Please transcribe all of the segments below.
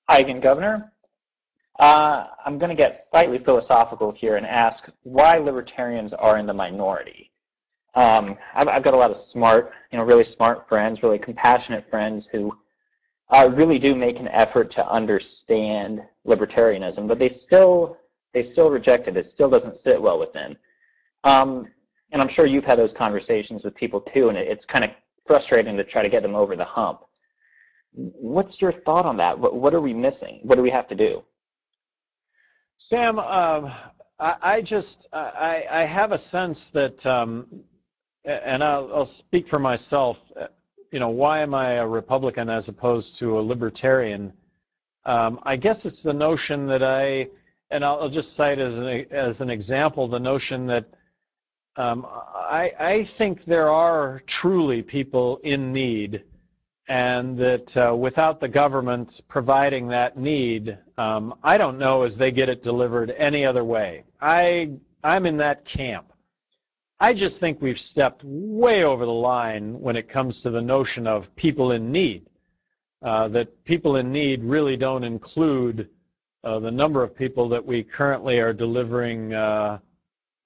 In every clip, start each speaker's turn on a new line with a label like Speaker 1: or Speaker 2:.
Speaker 1: Hi again, Governor. I'm going to get slightly philosophical here and ask why libertarians are in the minority. I've got a lot of smart, really smart friends, really compassionate friends who really do make an effort to understand libertarianism, but they still reject it. It still doesn't sit well with them. And I'm sure you've had those conversations with people too, and it's kind of frustrating to try to get them over the hump. What's your thought on that? What are we missing? What do we have to do?
Speaker 2: Sam, I have a sense that, and I'll speak for myself. Why am I a Republican as opposed to a Libertarian? I guess it's the notion that I'll just cite as an example the notion that I think there are truly people in need, and that without the government providing that need, I don't know as they get it delivered any other way. I'm in that camp. I just think we've stepped way over the line when it comes to the notion of people in need. That people in need really don't include the number of people that we currently are delivering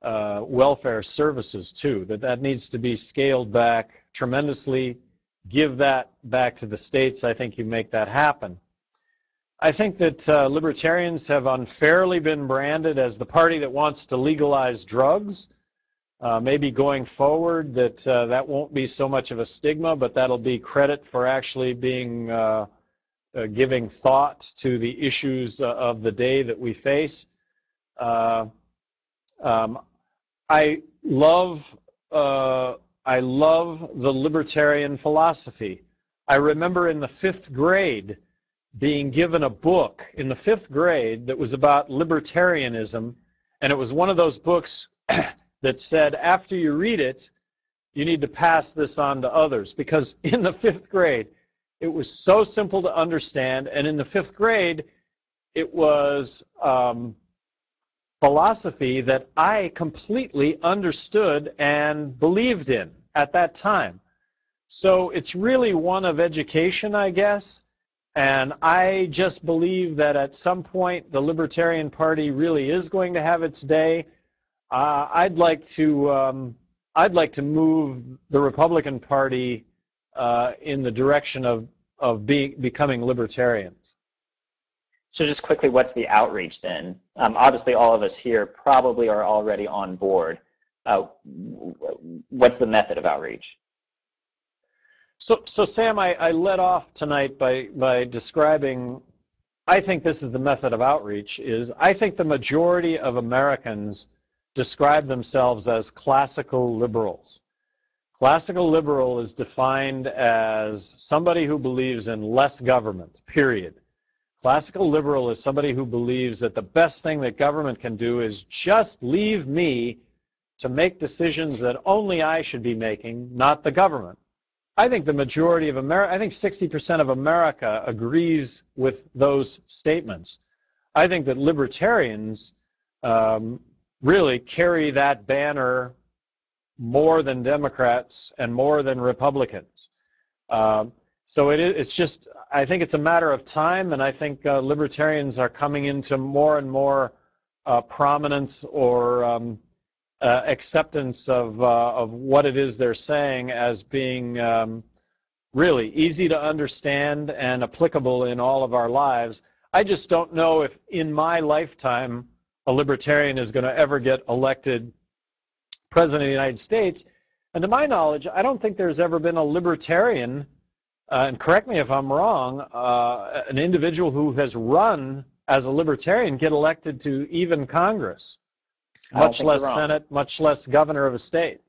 Speaker 2: welfare services to. That needs to be scaled back tremendously. Give that back to the states. I think you make that happen. I think that libertarians have unfairly been branded as the party that wants to legalize drugs. Maybe going forward that won't be so much of a stigma, but that'll be credit for actually being giving thought to the issues of the day that we face. I love the libertarian philosophy. I remember in the 5th grade being given a book in the 5th grade that was about libertarianism, and it was one of those books that said after you read it, you need to pass this on to others, because in the 5th grade, it was so simple to understand, and in the 5th grade, it was philosophy that I completely understood and believed in at that time. So it's really one of education, I guess, and I just believe that at some point the Libertarian Party really is going to have its day. I'd like to move the Republican Party in the direction of becoming libertarians.
Speaker 1: So just quickly, what's the outreach then? Obviously, all of us here probably are already on board. What's the method of outreach?
Speaker 2: So Sam, I led off tonight by describing, I think this is the method of outreach, is I think the majority of Americans describe themselves as classical liberals. Classical liberal is defined as somebody who believes in less government, period. Classical liberal is somebody who believes that the best thing that government can do is just leave me to make decisions that only I should be making, not the government. I think the majority of America, I think 60% of America agrees with those statements. I think that libertarians really carry that banner more than Democrats and more than Republicans. So it's just, I think it's a matter of time, and I think libertarians are coming into more and more prominence or acceptance of what it is they're saying as being really easy to understand and applicable in all of our lives. I just don't know if in my lifetime a libertarian is going to ever get elected President of the United States. And to my knowledge, I don't think there's ever been a libertarian, and correct me if I'm wrong, an individual who has run as a libertarian get elected to even Congress, much less Senate, much less governor of a state.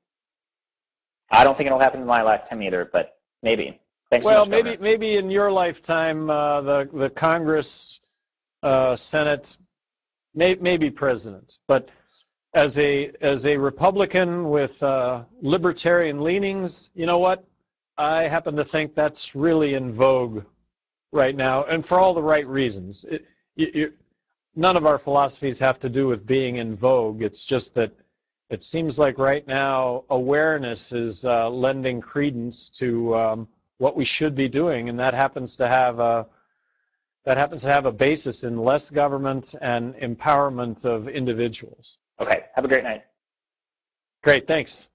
Speaker 1: I don't think it'll happen in my lifetime either, but maybe. Thanks
Speaker 2: well,
Speaker 1: so much,
Speaker 2: maybe in your lifetime, the Congress, Senate, maybe president. But as a Republican with libertarian leanings, you know what? I happen to think that's really in vogue right now, and for all the right reasons. None of our philosophies have to do with being in vogue. It's just that it seems like right now awareness is lending credence to what we should be doing, and that happens to have that happens to have a basis in less government and empowerment of individuals.
Speaker 1: Okay. Have a great night.
Speaker 2: Great, thanks.